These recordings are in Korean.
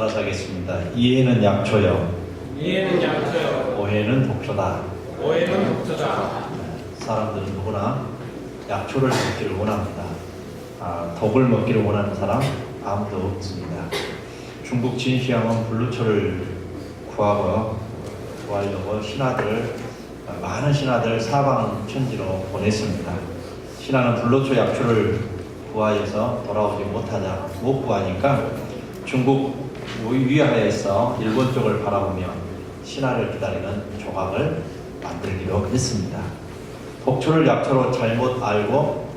따라서 하겠습니다. 이해는 약초요. 이해는 약초요. 오해는 독초다. 오해는 독초다. 사람들은 누구나 약초를 먹기를 원합니다. 독을 먹기를 원하는 사람 아무도 없습니다. 중국 진시황은 불루초를 구하려고 많은 신하들 사방 천지로 보냈습니다. 신하는 불루초 약초를 구하여서 돌아오지 못 구하니까 중국 위하에서 일본 쪽을 바라보며 신하를 기다리는 조각을 만들기로 했습니다. 독초를 약초로 잘못 알고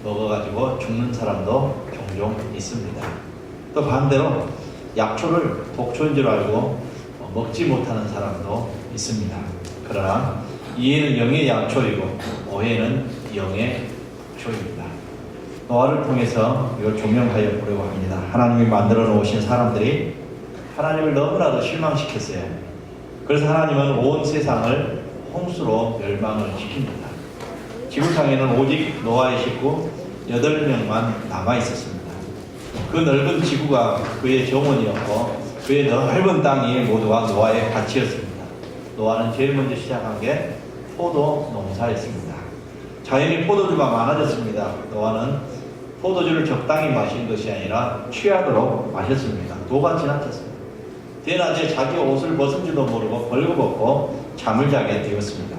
먹어가지고 죽는 사람도 종종 있습니다. 또 반대로 약초를 독초인 줄 알고 먹지 못하는 사람도 있습니다. 그러나 이해는 영의 약초이고 오해는 영의 독초입니다. 노아를 통해서 이걸 조명하여 보려고 합니다. 하나님이 만들어 놓으신 사람들이 하나님을 너무나도 실망시켰어요. 그래서 하나님은 온 세상을 홍수로 멸망을 시킵니다. 지구상에는 오직 노아의 식구 8명만 남아 있었습니다. 그 넓은 지구가 그의 정원이었고 그의 넓은 땅이 모두가 노아의 밭이었습니다. 노아는 제일 먼저 시작한 게 포도 농사였습니다. 자연히 포도주가 많아졌습니다. 노아는 포도주를 적당히 마신 것이 아니라 취하도록 마셨습니다. 도가 지나쳤습니다. 대낮에 자기 옷을 벗은지도 모르고 벌거벗고 잠을 자게 되었습니다.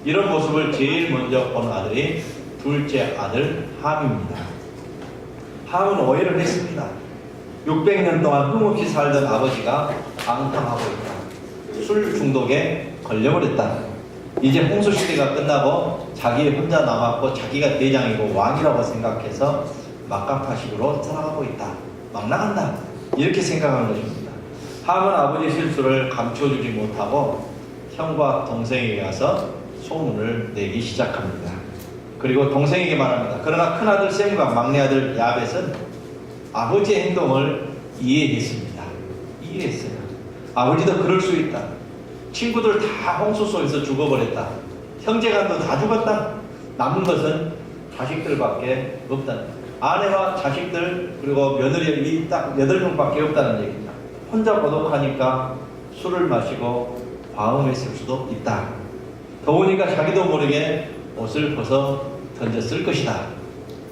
이런 모습을 제일 먼저 본 아들이 둘째 아들 함입니다. 함은 오해를 했습니다. 600년 동안 흠없이 살던 아버지가 방탕하고 있다. 술 중독에 걸려버렸다. 이제 홍수 시대가 끝나고 자기 혼자 남았고 자기가 대장이고 왕이라고 생각해서 막강파식으로 살아가고 있다. 막 나간다. 이렇게 생각한 것입니다. 함은 아버지의 실수를 감춰주지 못하고 형과 동생에게 가서 소문을 내기 시작합니다. 그리고 동생에게 말합니다. 그러나 큰아들 셈과 막내아들 야벳은 아버지의 행동을 이해했습니다. 이해했어요. 아버지도 그럴 수 있다. 친구들 다 홍수 속에서 죽어버렸다. 형제간도 다 죽었다. 남은 것은 자식들밖에 없다. 아내와 자식들 그리고 며느리 딱 8명밖에 없다는 얘기입니다. 혼자 고독하니까 술을 마시고 과음했을 수도 있다. 더우니까 자기도 모르게 옷을 벗어 던졌을 것이다.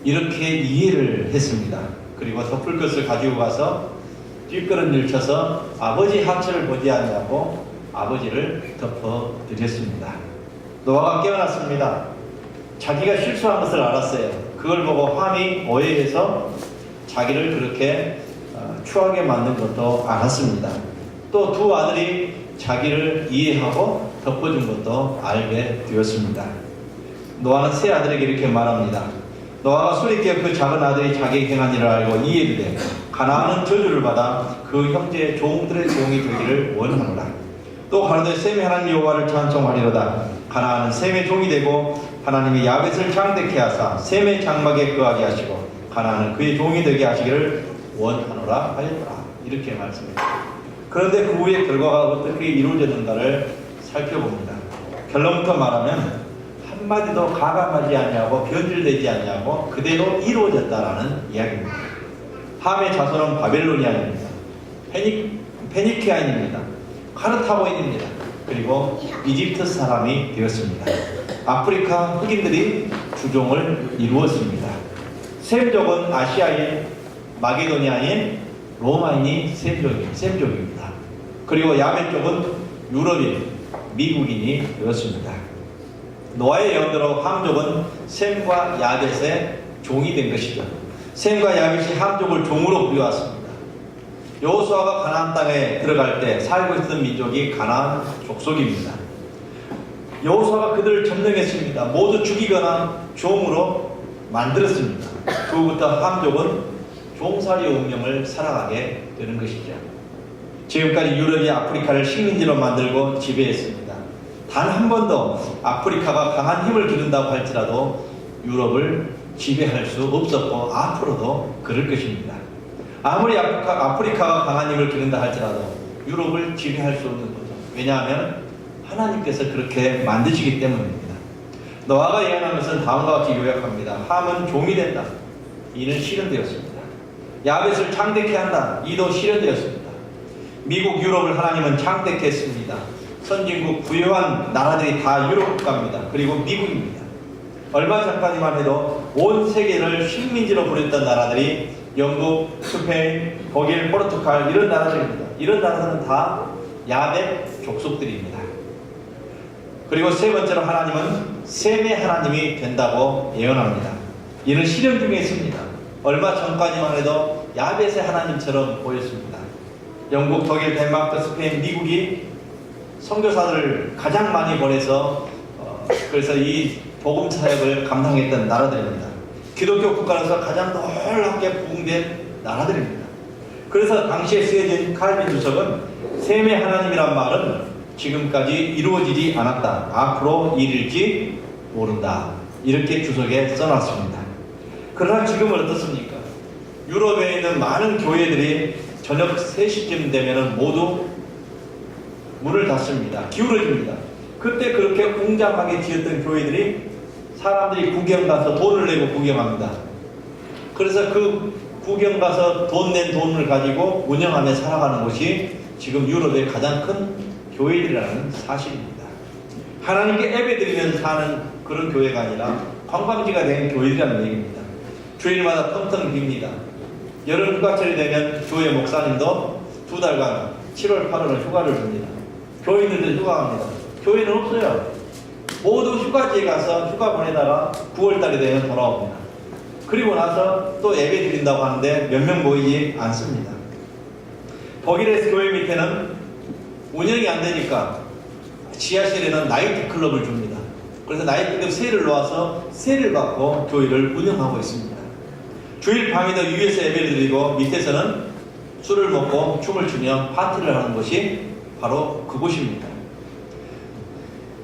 이렇게 이해를 했습니다. 그리고 덮을 것을 가지고 가서 뒷걸음질 쳐서 아버지 하체를 보지 않냐고 아버지를 덮어드렸습니다. 노아가 깨어났습니다. 자기가 실수한 것을 알았어요. 그걸 보고 함이 오해해서 자기를 그렇게 추하게 만든 것도 알았습니다. 또 두 아들이 자기를 이해하고 덮어준 것도 알게 되었습니다. 노아는 세 아들에게 이렇게 말합니다. 노아가 술이 깨어 그 작은 아들이 자기에게 행한 일을 알고 이해를 해 가나안은 저주를 받아 그 형제의 종들의 종이 되기를 원하노라. 또 가로되 셈이 하나님 여호와를 찬송하리로다. 가나안은 셈의 종이 되고 하나님이 야벳을 장대케 하사 셈의 장막에 거하게 하시고 가나안은 그의 종이 되게 하시기를 원하노라 하였더라. 이렇게 말씀합니다. 그런데 그 후의 결과가 어떻게 이루어졌는가를 살펴봅니다. 결론부터 말하면 한마디도 가감하지 않냐고 변질되지 않냐고 그대로 이루어졌다라는 이야기입니다. 함의 자손은 바벨로니아입니다. 페니키아인입니다. 카르타고인입니다. 그리고 이집트 사람이 되었습니다. 아프리카 흑인들이 주종을 이루었습니다. 셈족은 아시아인, 마게도니아인, 로마인이 셈족입니다. 그리고 야벳 쪽은 유럽인, 미국인이 되었습니다. 노아의 예언대로 함족은 셈과 야벳의 종이 된 것이죠. 셈과 야벳이 함족을 종으로 부여왔습니다. 여호수아가 가나안 땅에 들어갈 때 살고 있던 민족이 가나안 족속입니다. 여호수아가 그들을 점령했습니다. 모두 죽이거나 종으로 만들었습니다. 그 후부터 함족은 종살이 운명을 살아가게 되는 것이죠. 지금까지 유럽이 아프리카를 식민지로 만들고 지배했습니다. 단 한 번도 아프리카가 강한 힘을 기른다고 할지라도 유럽을 지배할 수 없었고 앞으로도 그럴 것입니다. 아무리 아프리카가 강한 힘을 기른다 할지라도 유럽을 지배할 수 없는 거죠. 왜냐하면 하나님께서 그렇게 만드시기 때문입니다. 노아가 예언한 것은 다음과 같이 요약합니다. 함은 종이 된다. 이는 실현되었습니다. 야벳을 창대케 한다. 이도 실현되었습니다. 미국, 유럽을 하나님은 창택했습니다. 선진국 부유한 나라들이 다 유럽 국가입니다. 그리고 미국입니다. 얼마 전까지만 해도 온 세계를 식민지로 부렸던 나라들이 영국, 스페인, 독일, 포르투갈 이런 나라들입니다. 이런 나라들은 다 야벳 족속들입니다. 그리고 세 번째로 하나님은 셈의 하나님이 된다고 예언합니다. 이는 실현 중에 있습니다. 얼마 전까지만 해도 야벳의 하나님처럼 보였습니다. 영국, 독일, 덴마크, 스페인, 미국이 선교사들을 가장 많이 보내서 그래서 이 복음 사역을 감당했던 나라들입니다. 기독교 국가로서 가장 놀랍게 부흥된 나라들입니다. 그래서 당시에 쓰여진 칼빈 주석은 셈의 하나님이란 말은 지금까지 이루어지지 않았다. 앞으로 이룰지 모른다. 이렇게 주석에 써놨습니다. 그러나 지금은 어떻습니까? 유럽에 있는 많은 교회들이 저녁 3시쯤 되면 모두 문을 닫습니다. 기울어집니다. 그때 그렇게 웅장하게 지었던 교회들이 사람들이 구경 가서 돈을 내고 구경합니다. 그래서 그 구경 가서 돈 낸 돈을 가지고 운영하며 살아가는 곳이 지금 유럽의 가장 큰 교회들이라는 사실입니다. 하나님께 예배드리면서 사는 그런 교회가 아니라 관광지가 된 교회들이라는 얘기입니다. 주일마다 텅텅 빕니다. 여름 휴가철이 되면 교회 목사님도 2달간 7월, 8월은 휴가를 줍니다. 교인들도 휴가합니다. 교회는 없어요. 모두 휴가지에 가서 휴가 보내다가 9월달이 되면 돌아옵니다. 그리고 나서 또 예배 드린다고 하는데 몇 명 모이지 않습니다. 독일의 교회 밑에는 운영이 안 되니까 지하실에는 나이트클럽을 줍니다. 그래서 나이트클럽 세를 놓아서 세를 받고 교회를 운영하고 있습니다. 주일 밤에도 위에서 예배를 드리고 밑에서는 술을 먹고 춤을 추며 파티를 하는 곳이 바로 그곳입니다.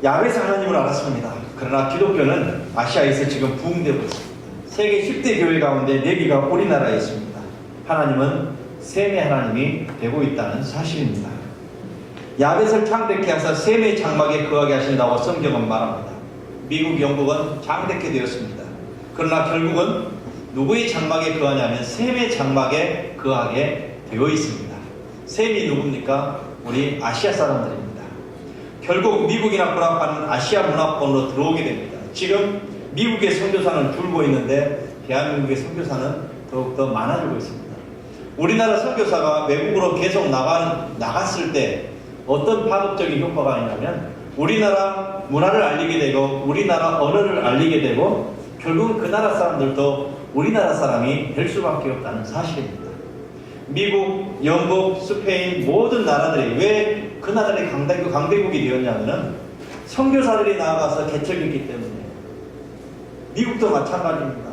야벳의 하나님을 알았습니다. 그러나 기독교는 아시아에서 지금 부흥되고 있습니다. 세계 10대 교회 가운데 4개가 우리나라에 있습니다. 하나님은 셈의 하나님이 되고 있다는 사실입니다. 야벳을 창대케 하사 셈의 장막에 거하게 하신다고 성경은 말합니다. 미국, 영국은 창대케 되었습니다. 그러나 결국은 누구의 장막에 거하냐면 셈의 장막에 거하게 되어 있습니다. 셈이 누굽니까? 우리 아시아 사람들입니다. 결국 미국이나 불합하는 아시아 문화권으로 들어오게 됩니다. 지금 미국의 선교사는 줄고 있는데 대한민국의 선교사는 더욱더 많아지고 있습니다. 우리나라 선교사가 외국으로 계속 나갔을 때 어떤 파급적인 효과가 있냐면 우리나라 문화를 알리게 되고 우리나라 언어를 알리게 되고 결국은 그 나라 사람들도 우리나라 사람이 될 수밖에 없다는 사실입니다. 미국, 영국, 스페인 모든 나라들이 왜 그 나라들이 강대국이 되었냐면은 선교사들이 나아가서 개척했기 때문에. 미국도 마찬가지입니다.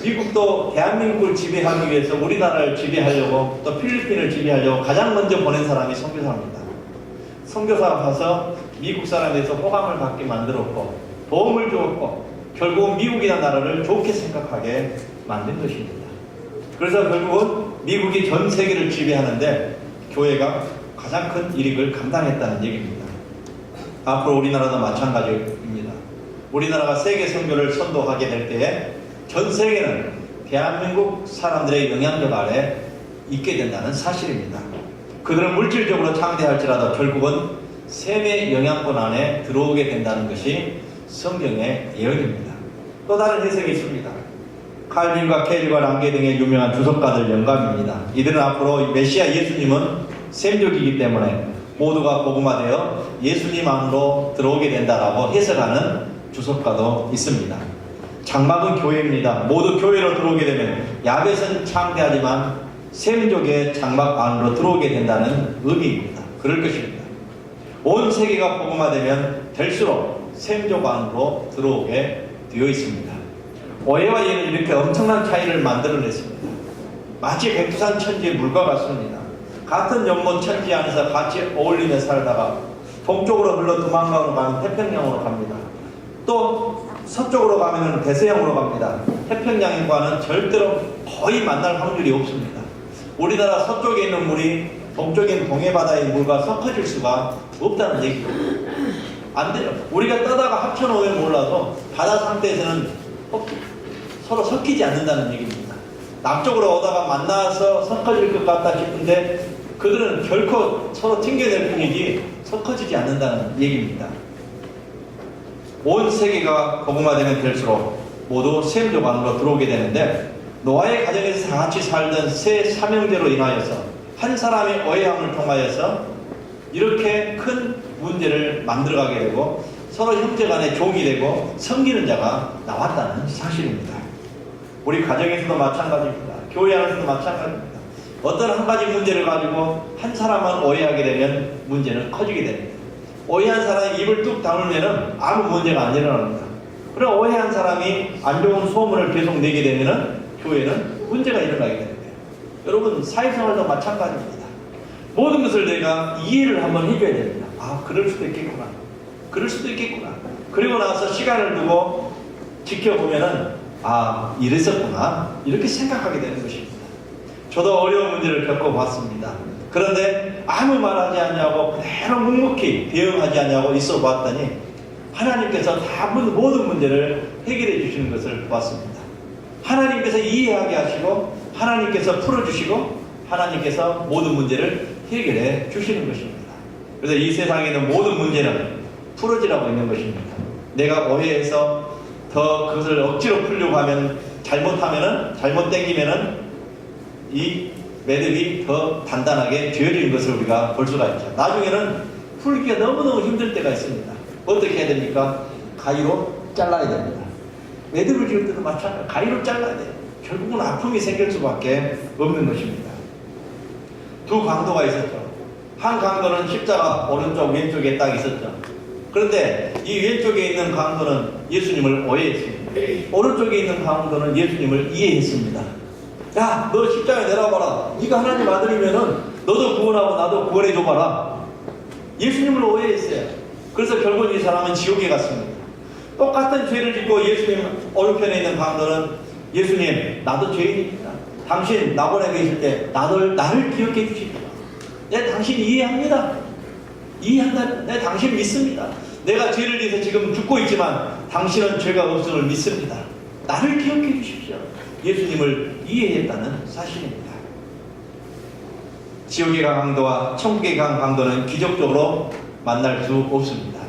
미국도 대한민국을 지배하기 위해서 우리나라를 지배하려고 또 필리핀을 지배하려고 가장 먼저 보낸 사람이 선교사입니다. 선교사가 가서 미국 사람에서 호감을 받게 만들었고 도움을 주었고 결국은 미국이라는 나라를 좋게 생각하게 만든 것입니다. 그래서 결국은 미국이 전 세계를 지배하는데 교회가 가장 큰 이익을 감당했다는 얘기입니다. 앞으로 우리나라도 마찬가지입니다. 우리나라가 세계 선교를 선도하게 될 때에 전 세계는 대한민국 사람들의 영향력 아래 있게 된다는 사실입니다. 그들은 물질적으로 창대할지라도 결국은 셈의 영향권 안에 들어오게 된다는 것이 성경의 예언입니다. 또 다른 해석이 있습니다. 칼빈과 캐리와 랑게 등의 유명한 주석가들 영감입니다. 이들은 앞으로 메시아 예수님은 셈족이기 때문에 모두가 복음화되어 예수님 안으로 들어오게 된다라고 해석하는 주석가도 있습니다. 장막은 교회입니다. 모두 교회로 들어오게 되면 야벳은 창대하지만 셈족의 장막 안으로 들어오게 된다는 의미입니다. 그럴 것입니다. 온 세계가 복음화되면 될수록 셈족 안으로 들어오게 되어 있습니다. 오해와 예는 이렇게 엄청난 차이를 만들어냈습니다. 마치 백두산 천지의 물과 같습니다. 같은 연못 천지 안에서 같이 어울리며 살다가 동쪽으로 흘러 두만강으로 가면 태평양으로 갑니다. 또 서쪽으로 가면 대서양으로 갑니다. 태평양과는 절대로 거의 만날 확률이 없습니다. 우리나라 서쪽에 있는 물이 동쪽인 동해바다의 물과 섞어질 수가 없다는 얘기입니다. 안 돼요. 우리가 떠다가 합쳐놓으면 몰라도 바다 상태에서는 서로 섞이지 않는다는 얘기입니다. 남쪽으로 오다가 만나서 섞어질 것 같다 싶은데 그들은 결코 서로 튕겨낼 뿐이지 섞어지지 않는다는 얘기입니다. 온 세계가 복음화되면 될수록 모두 셈족 안으로 들어오게 되는데, 노아의 가정에서 다 같이 살던 세 삼형제로 인하여서 한 사람의 오해함을 통하여서 이렇게 큰 문제를 만들어가게 되고 서로 형제간에 종이 되고 섬기는 자가 나왔다는 사실입니다. 우리 가정에서도 마찬가지입니다. 교회 안에서도 마찬가지입니다. 어떤 한 가지 문제를 가지고 한 사람만 오해하게 되면 문제는 커지게 됩니다. 오해한 사람이 입을 뚝 다물면 아무 문제가 안 일어납니다. 그럼 오해한 사람이 안 좋은 소문을 계속 내게 되면 교회는 문제가 일어나게 됩니다. 여러분, 사회생활도 마찬가지입니다. 모든 것을 내가 이해를 한번 해줘야 됩니다. 아, 그럴 수도 있겠구나. 그럴 수도 있겠구나. 그리고 나서 시간을 두고 지켜보면은, 아, 이랬었구나. 이렇게 생각하게 되는 것입니다. 저도 어려운 문제를 겪어봤습니다. 그런데 아무 말하지 않냐고 그대로 묵묵히 대응하지 않냐고 있어 봤더니 하나님께서 다 모든 문제를 해결해 주시는 것을 보았습니다. 하나님께서 이해하게 하시고 하나님께서 풀어주시고 하나님께서 모든 문제를 해결해 주시는 것입니다. 그래서 이 세상에 있는 모든 문제는 풀어지라고 있는 것입니다. 내가 오해해서 더 그것을 억지로 풀려고 하면, 잘못 땡기면은 이 매듭이 더 단단하게 쥐어지는 것을 우리가 볼 수가 있죠. 나중에는 풀기가 너무너무 힘들 때가 있습니다. 어떻게 해야 됩니까? 가위로 잘라야 됩니다. 매듭을 지을 때도 마찬가지로 가위로 잘라야 돼요. 결국은 아픔이 생길 수밖에 없는 것입니다. 두 강도가 있었죠. 한 강도는 십자가 오른쪽 왼쪽에 딱 있었죠. 그런데 이 왼쪽에 있는 강도는 예수님을 오해했습니다. 오른쪽에 있는 강도는 예수님을 이해했습니다. 야, 너 십자가에 내려와봐라. 네가 하나님 아들이면은 너도 구원하고 나도 구원해줘봐라. 예수님을 오해했어요. 그래서 결국 이 사람은 지옥에 갔습니다. 똑같은 죄를 짓고 예수님 오른편에 있는 강도는, 예수님, 나도 죄인입니다. 당신 나보내 계실 때 나를 기억해 주십시오. 내가 당신 이해합니다. 이해한다. 내가 당신 믿습니다. 내가 죄를 지어서 지금 죽고 있지만 당신은 죄가 없음을 믿습니다. 나를 기억해 주십시오. 예수님을 이해했다는 사실입니다. 지옥에 간 강도와 천국에 간 강도는 기적적으로 만날 수 없습니다.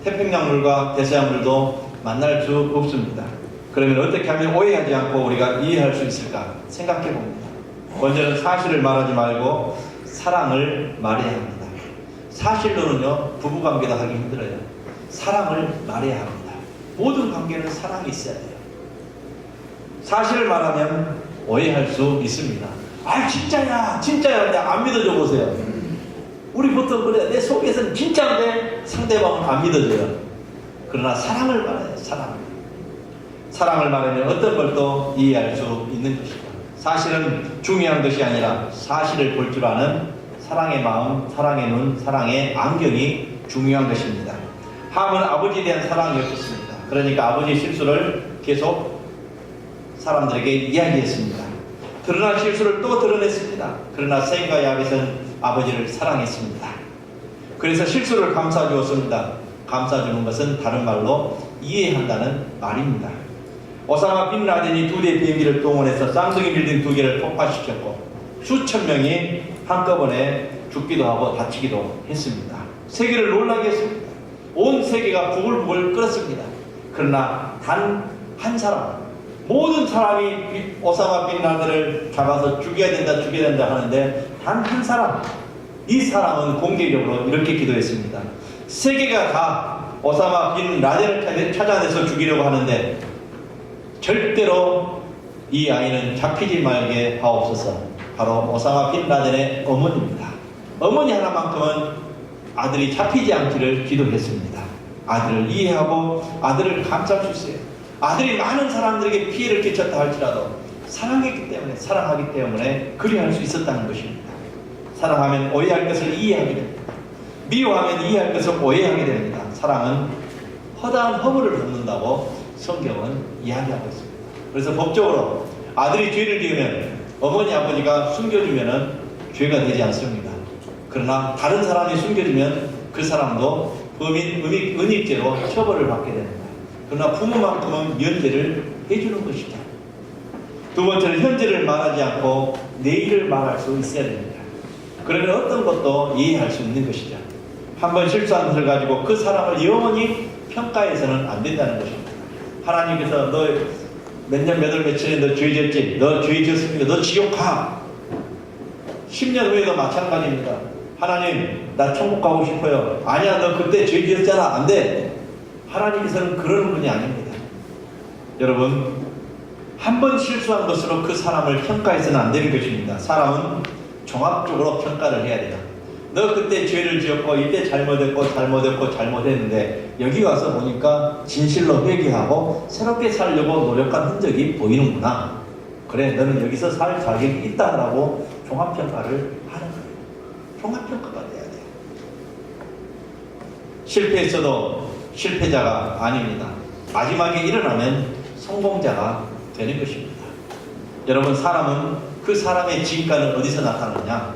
태평양물과 대서양물도 만날 수 없습니다. 그러면 어떻게 하면 오해하지 않고 우리가 이해할 수 있을까 생각해 봅니다. 먼저는 사실을 말하지 말고 사랑을 말해야 합니다. 사실로는요, 부부관계도 하기 힘들어요. 사랑을 말해야 합니다. 모든 관계는 사랑이 있어야 돼요. 사실을 말하면 오해할 수 있습니다. 아, 진짜야 근데 안 믿어줘 보세요. 우리 보통 그래. 내 속에서는 진짜인데 상대방은 안 믿어줘요. 그러나 사랑을 말해요. 사랑을 말하면 어떤 걸 또 이해할 수 있는 것이죠. 사실은 중요한 것이 아니라 사실을 볼 줄 아는 사랑의 마음, 사랑의 눈, 사랑의 안경이 중요한 것입니다. 함은 아버지에 대한 사랑이었습니다. 그러니까 아버지 실수를 계속 사람들에게 이야기했습니다. 드러난 실수를 또 드러냈습니다. 그러나 셈과 야벳은 아버지를 사랑했습니다. 그래서 실수를 감싸주었습니다. 감싸주는 것은 다른 말로 이해한다는 말입니다. 오사마 빈 라덴이 2대의 비행기를 동원해서 쌍둥이 빌딩 2개를 폭파시켰고 수천 명이 한꺼번에 죽기도 하고 다치기도 했습니다. 세계를 놀라게 했습니다. 온 세계가 부글부글 끓었습니다. 그러나 단 한 사람, 모든 사람이 오사마 빈 라덴을 잡아서 죽여야 된다 하는데 단 한 사람, 이 사람은 공개적으로 이렇게 기도했습니다. 세계가 다 오사마 빈 라덴을 찾아내서 죽이려고 하는데 절대로 이 아이는 잡히지 말게 하옵소서. 바로 오사마 빈 라덴의 어머니입니다. 어머니 하나만큼은 아들이 잡히지 않기를 기도했습니다. 아들을 이해하고 아들을 감쌀 수 있어요. 아들이 많은 사람들에게 피해를 끼쳤다 할지라도 사랑하기 때문에 그리할 수 있었다는 것입니다. 사랑하면 오해할 것을 이해하게 됩니다. 미워하면 이해할 것을 오해하게 됩니다. 사랑은 허다한 허물을 덮는다고 성경은 이야기하고 있습니다. 그래서 법적으로 아들이 죄를 지으면 어머니 아버지가 숨겨주면 죄가 되지 않습니다. 그러나 다른 사람이 숨겨주면 그 사람도 은닉죄로 처벌을 받게 됩니다. 그러나 부모만큼은 면제를 해주는 것이죠. 두 번째는 현재를 말하지 않고 내일을 말할 수 있어야 됩니다. 그러면 어떤 것도 이해할 수 있는 것이죠. 한번 실수한 것을 가지고 그 사람을 영원히 평가해서는 안 된다는 것입니다. 하나님께서 너 몇 년 몇 월 며칠에 너 죄 지었지? 너 죄 지었으니까 너 지옥 가. 10년 후에도 마찬가지입니다. 하나님 나 천국 가고 싶어요. 아니야 너 그때 죄 지었잖아. 안 돼. 하나님께서는 그러는 분이 아닙니다. 여러분 한 번 실수한 것으로 그 사람을 평가해서는 안 되는 것입니다. 사람은 종합적으로 평가를 해야 돼요. 너 그때 죄를 지었고 이때 잘못했는데 여기 와서 보니까 진실로 회개하고 새롭게 살려고 노력한 흔적이 보이는구나. 그래 너는 여기서 살 자격이 있다라고 종합평가를 하는 거예요. 종합평가가 돼야 돼요. 실패했어도 실패자가 아닙니다. 마지막에 일어나면 성공자가 되는 것입니다. 여러분 사람은 그 사람의 진가는 어디서 나타나냐?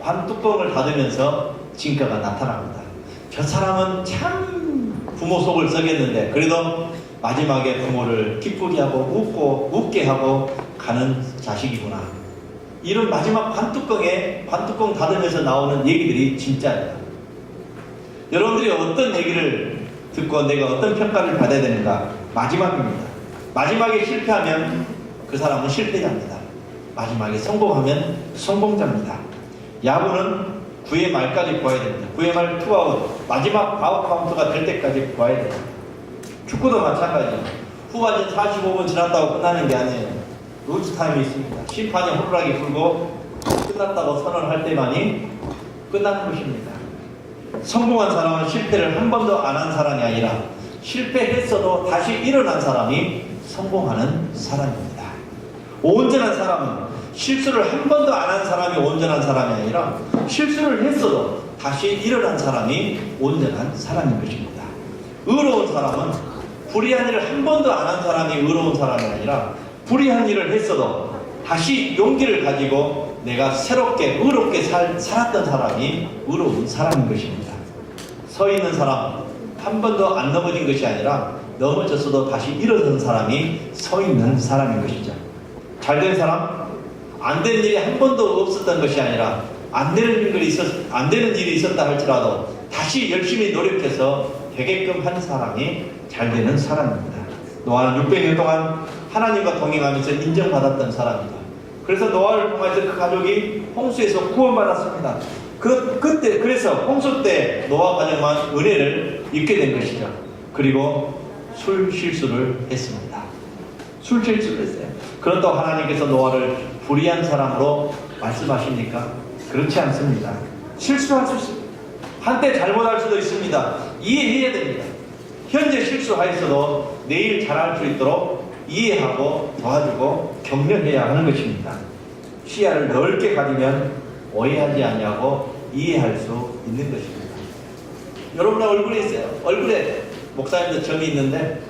관뚜껑을 닫으면서 진가가 나타납니다. 저 사람은 참 부모 속을 썩였는데 그래도 마지막에 부모를 기쁘게 하고 웃게 하고 가는 자식이구나. 이런 마지막 관뚜껑 닫으면서 나오는 얘기들이 진짜예요. 여러분들이 어떤 얘기를 듣고 내가 어떤 평가를 받아야 되는가? 마지막입니다. 마지막에 실패하면 그 사람은 실패자입니다. 마지막에 성공하면 성공자입니다. 야구는 9회 말까지 구해야 됩니다. 9회 말 투아웃, 마지막 아웃 카운트가 될 때까지 구해야 됩니다. 축구도 마찬가지예요. 후반전 45분 지났다고 끝나는 게 아니에요. 루즈 타임이 있습니다. 심판이 호루라기 불고 끝났다고 선언할 때만이 끝나는 것입니다. 성공한 사람은 실패를 한 번도 안 한 사람이 아니라 실패했어도 다시 일어난 사람이 성공하는 사람입니다. 온전한 사람은 실수를 한 번도 안 한 사람이 온전한 사람이 아니라 실수를 했어도 다시 일어난 사람이 온전한 사람인 것입니다. 의로운 사람은 불의한 일을 한 번도 안 한 사람이 의로운 사람이 아니라 불의한 일을 했어도 다시 용기를 가지고 내가 새롭게 의롭게 살았던 사람이 의로운 사람인 것입니다. 서 있는 사람 한 번도 안 넘어진 것이 아니라 넘어졌어도 다시 일어선 사람이 서 있는 사람인 것이죠. 잘된 사람 안 된 일이 한 번도 없었던 것이 아니라 안 되는 일이 있었다 할지라도 다시 열심히 노력해서 되게끔 한 사람이 잘 되는 사람입니다. 노아는 600년 동안 하나님과 동행하면서 인정받았던 사람이다. 그래서 노아를 통해서 그 가족이 홍수에서 구원받았습니다. 그래서 홍수 때 노아 가정만 은혜를 입게 된 것이죠. 그리고 술 실수를 했습니다. 술 실수를 했어요. 그렇다고 하나님께서 노아를 불의한 사람으로 말씀하십니까? 그렇지 않습니다. 실수할 수 있습니다. 한때 잘못할 수도 있습니다. 이해해야 됩니다. 현재 실수하였어도 내일 잘할 수 있도록 이해하고 도와주고 격려해야 하는 것입니다. 시야를 넓게 가지면 오해하지 않냐고 이해할 수 있는 것입니다. 여러분의 얼굴에 있어요. 얼굴에 목사님도 점이 있는데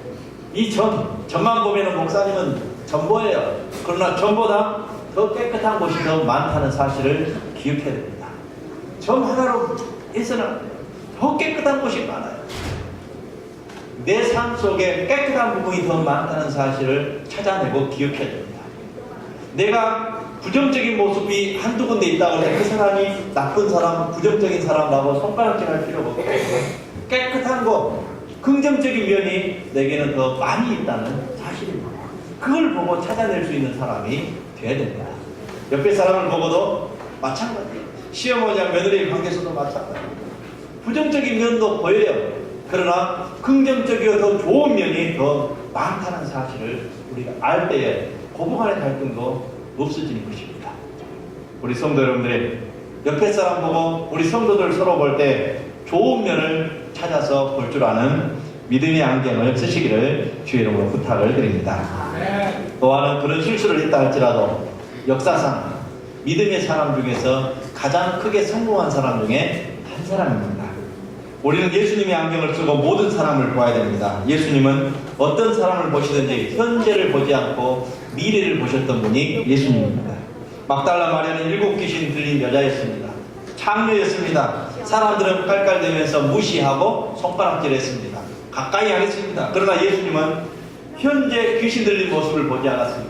이 점만 보면 목사님은 점보예요. 그러나 점보다 더 깨끗한 곳이 더 많다는 사실을 기억해야 됩니다. 점 하나로 해서는 더 깨끗한 곳이 많아요. 내 삶 속에 깨끗한 부분이 더 많다는 사실을 찾아내고 기억해야 됩니다. 내가 부정적인 모습이 한두 군데 있다고 해서 그 사람이 나쁜 사람, 부정적인 사람이라고 손가락질할 필요가 없고 깨끗한 것, 긍정적인 면이 내게는 더 많이 있다는 사실입니다. 그걸 보고 찾아낼 수 있는 사람이 돼야 됩니다. 옆에 사람을 보고도 마찬가지예요. 시어머니와 며느리의 관계에서도 마찬가지예요. 부정적인 면도 보여요. 그러나 긍정적이고 더 좋은 면이 더 많다는 사실을 우리가 알 때에 고부간의 갈등도 없어지는 것입니다. 우리 성도 여러분들이 옆에 사람 보고 우리 성도들 서로 볼 때 좋은 면을 찾아서 볼 줄 아는 믿음의 안경을 쓰시기를 주의 이름으로 부탁을 드립니다. 노아는 그런 실수를 했다 할지라도 역사상 믿음의 사람 중에서 가장 크게 성공한 사람 중에 한 사람입니다. 우리는 예수님의 안경을 쓰고 모든 사람을 보아야 됩니다. 예수님은 어떤 사람을 보시든지 현재를 보지 않고 미래를 보셨던 분이 예수님입니다. 막달라 마리아는 7 귀신 들린 여자였습니다. 창녀였습니다. 사람들은 깔깔대면서 무시하고 손가락질했습니다. 가까이 안 했습니다. 그러나 예수님은 현재 귀신 들린 모습을 보지 않았습니다.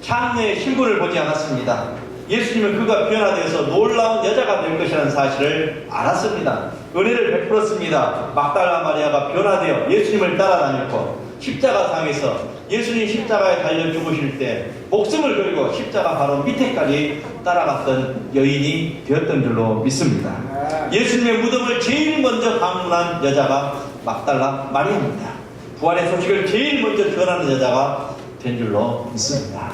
창녀의 신분을 보지 않았습니다. 예수님은 그가 변화되어서 놀라운 여자가 될 것이라는 사실을 알았습니다. 은혜를 베풀었습니다. 막달라 마리아가 변화되어 예수님을 따라다녔고 십자가상에서 예수님 십자가에 달려 죽으실 때 목숨을 걸고 십자가 바로 밑에까지 따라갔던 여인이 되었던 줄로 믿습니다. 예수님의 무덤을 제일 먼저 방문한 여자가 막달라 마리아입니다. 부활의 소식을 제일 먼저 전하는 여자가 된 줄로 믿습니다.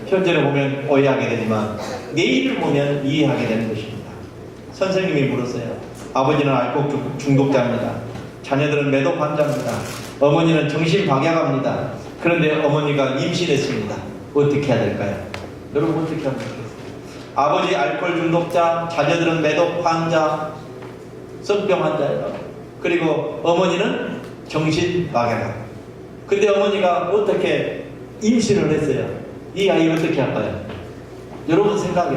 현재를 보면 오해하게 되지만 내일을 보면 이해하게 되는 것입니다. 선생님이 물었어요. 아버지는 알코올 중독자입니다. 자녀들은 매독 환자입니다. 어머니는 정신박약합니다. 그런데 어머니가 임신했습니다. 어떻게 해야 될까요? 여러분 어떻게 하면 좋겠어요? 아버지 알코올 중독자, 자녀들은 매독 환자, 성병 환자예요. 그리고 어머니는 정신박약. 근데 어머니가 어떻게 임신을 했어요? 이 아이 어떻게 할까요? 여러분 생각에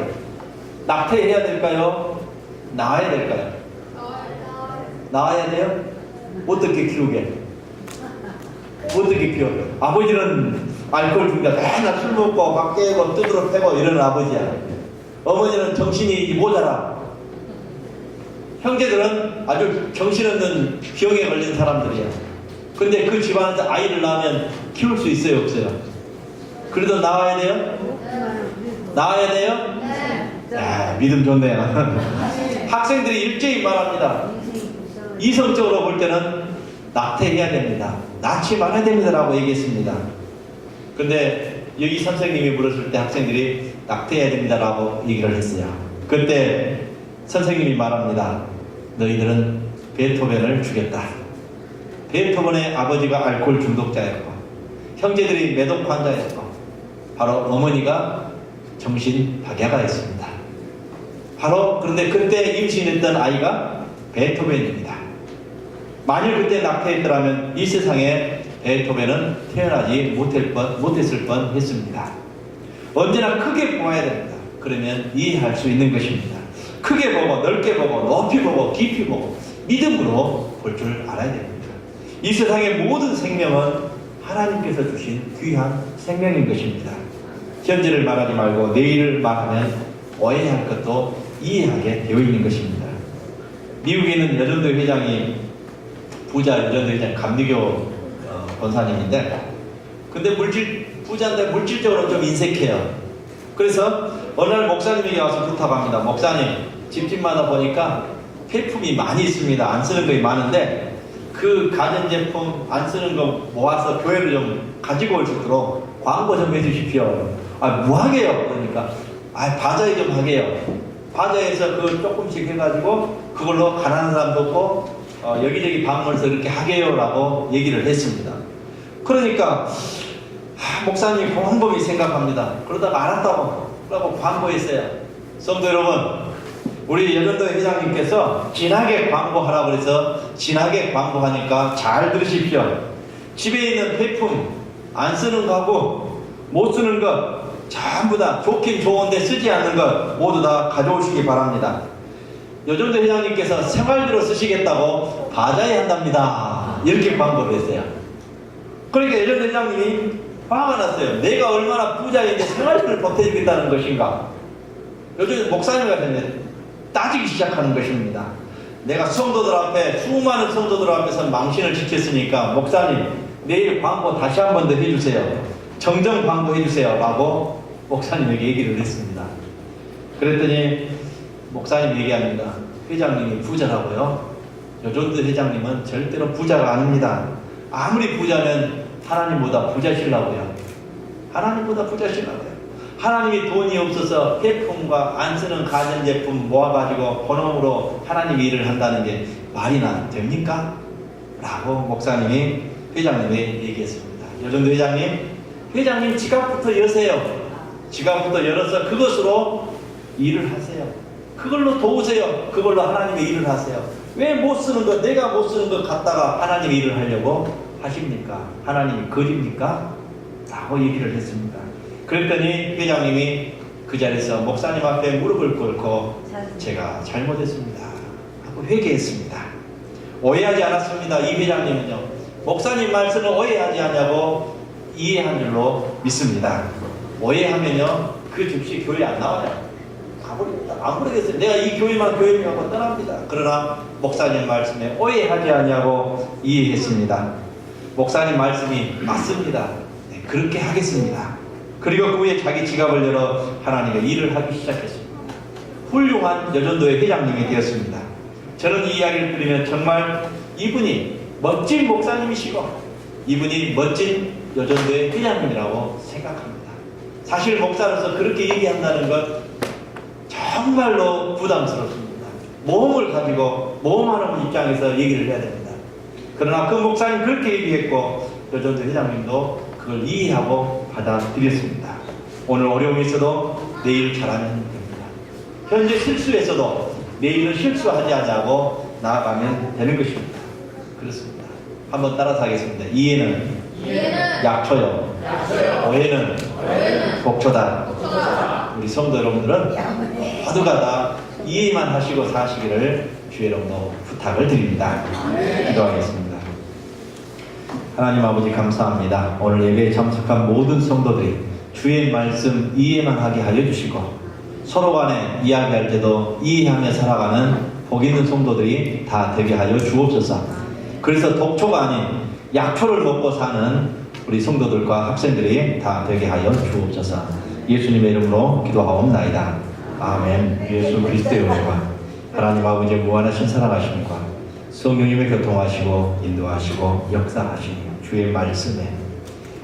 낙태해야 될까요? 낳아야 될까요? 낳아야 돼요? 어떻게 키우게? 어떻게 키워? 아버지는 알코올 중독자, 맨날 술 먹고 막 깨고 뜯으러 패고 이러는 아버지야. 어머니는 정신이 모자라. 형제들은 아주 정신없는 병에 걸린 사람들이야. 근데 그 집안에서 아이를 낳으면 키울 수 있어요, 없어요? 그래도 낳아야 돼요? 낳아야 돼요? 네. 믿음 좋네요. 학생들이 일제히 말합니다. 이성적으로 볼 때는 낙태해야 됩니다. 낳지 말아야 됩니다라고 얘기했습니다. 근데 여기 선생님이 물었을 때 학생들이 낙태해야 됩니다라고 얘기를 했어요. 그때 선생님이 말합니다. 너희들은 베토벤을 주겠다. 베토벤의 아버지가 알코올 중독자였고 형제들이 매독 환자였고 바로 어머니가 정신박약아였습니다. 바로 그런데 그때 임신했던 아이가 베토벤입니다. 만일 그때 낙태했더라면 이 세상에 베토벤은 태어나지 못했을 뻔했습니다. 언제나 크게 보아야 됩니다. 그러면 이해할 수 있는 것입니다. 크게 보고 넓게 보고 높이 보고 깊이 보고 믿음으로 볼 줄 알아야 됩니다. 이 세상의 모든 생명은 하나님께서 주신 귀한 생명인 것입니다. 현재를 말하지 말고 내일을 말하면 오해할 것도 이해하게 되어 있는 것입니다. 미국에 있는 여전도 회장이 부자 여전도 회장 감리교 권사님인데 근데 부자인데 물질적으로 좀 인색해요. 그래서 어느 날 목사님에게 와서 부탁합니다. 목사님, 집집마다 보니까 폐품이 많이 있습니다. 안 쓰는 것이 많은데 그 가전제품 안 쓰는 거 모아서 교회를 좀 가지고 올 수 있도록 광고 좀 해주십시오. 뭐 하게요? 그러니까 바자회 좀 하게요. 바자회에서 그 조금씩 해가지고 그걸로 가난한 사람 돕고 여기저기 방문해서 이렇게 하게요 라고 얘기를 했습니다. 그러니까 목사님 곰곰이 생각합니다. 그러다가 알았다고 라고 광고했어요. 성도 여러분, 우리 여전도 회장님께서 진하게 광고하라고 그래서 진하게 광고하니까 잘 들으십시오. 집에 있는 폐품 안 쓰는 거하고 못 쓰는 것 전부 다 좋긴 좋은데 쓰지 않는 것 모두 다 가져오시기 바랍니다. 여전도 회장님께서 생활비로 쓰시겠다고 바자회 한답니다. 이렇게 광고를 했어요. 그러니까 여전도 회장님이 화가 났어요. 내가 얼마나 부자인데 생활비를 보태주겠다는 것인가. 요즘 목사님 같은데 따지기 시작하는 것입니다. 내가 성도들 앞에 수많은 성도들 앞에서 망신을 지켰으니까 목사님 내일 광고 다시 한 번 더 해주세요. 정정 광고 해주세요 라고 목사님에게 얘기를 했습니다. 그랬더니 목사님 얘기합니다. 회장님이 부자라고요? 여전도 회장님은 절대로 부자가 아닙니다. 아무리 부자면 하나님보다 부자시라고요. 하나님보다 부자시라고요. 하나님이 돈이 없어서 폐품과 안 쓰는 가전제품 모아가지고 본업으로 하나님 일을 한다는 게 말이나 됩니까? 라고 목사님이 회장님에게 얘기했습니다. 여전도 회장님 지갑부터 여세요. 지갑부터 열어서 그것으로 일을 하세요. 그걸로 도우세요. 그걸로 하나님의 일을 하세요. 왜 못 쓰는 것, 내가 못 쓰는 것 갖다가 하나님의 일을 하려고 하십니까? 하나님이 거짓입니까? 라고 얘기를 했습니다. 그랬더니 회장님이 그 자리에서 목사님 앞에 무릎을 꿇고 제가 잘못했습니다 하고 회개했습니다. 오해하지 않았습니다. 이 회장님은요, 목사님 말씀을 오해하지 않냐고 이해한 줄로 믿습니다. 오해하면요 그 즉시 교회 안 나와요. 가버립니다. 안 그러겠어요. 내가 이 교회만 교회라고 떠납니다. 그러나 목사님 말씀에 오해하지 않냐고 이해했습니다. 목사님 말씀이 맞습니다. 네, 그렇게 하겠습니다. 그리고 그 후에 자기 지갑을 열어 하나님의 일을 하기 시작했습니다. 훌륭한 여전도의 회장님이 되었습니다. 저는 이 이야기를 들으면 정말 이분이 멋진 목사님이시고 이분이 멋진 여전도의 회장님이라고 생각합니다. 사실 목사로서 그렇게 얘기한다는 것 정말로 부담스럽습니다. 모험을 가지고 모험하는 입장에서 얘기를 해야 됩니다. 그러나 그 목사님 그렇게 얘기했고 여전도 회장님도 그걸 이해하고 받아들였습니다. 오늘 어려움이 있어도 내일 잘하면 됩니다. 현재 실수에서도 내일은 실수하지 않냐고 나아가면 되는 것입니다. 그렇습니다. 한번 따라서 하겠습니다. 이해는 약초요. 오해는 복초다. 우리 성도 여러분들은 모두가 다 이해만 하시고 사시기를 주의 이름으로 부탁을 드립니다. 기도하겠습니다. 하나님 아버지 감사합니다. 오늘 예배에 참석한 모든 성도들이 주의 말씀 이해만 하게 하여 주시고 서로 간에 이야기할 때도 이해하며 살아가는 복 있는 성도들이 다 되게 하여 주옵소서. 그래서 독초가 아닌 약초를 먹고 사는 우리 성도들과 학생들이 다 되게 하여 주옵소서. 예수님의 이름으로 기도하옵나이다. 아멘. 예수 그리스도의 은혜와 하나님 아버지의 무한하신 사랑하심과 성령님의 교통하시고 인도하시고 역사하시니 주의 말씀에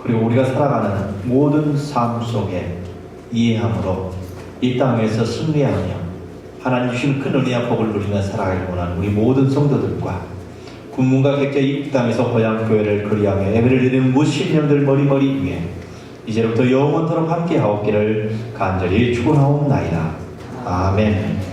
그리고 우리가 살아가는 모든 삶 속에 이해함으로 이 땅에서 승리하며 하나님 주신 큰 은혜와 복을 누리며 살아가길 원하는 우리 모든 성도들과 군문과 객자 이 땅에서 고향교회를 그리하며 예배를 드리는 무신 영들 머리머리 위에 이제부터 영원토록 함께 하옵기를 간절히 축원하옵나이다. 아멘.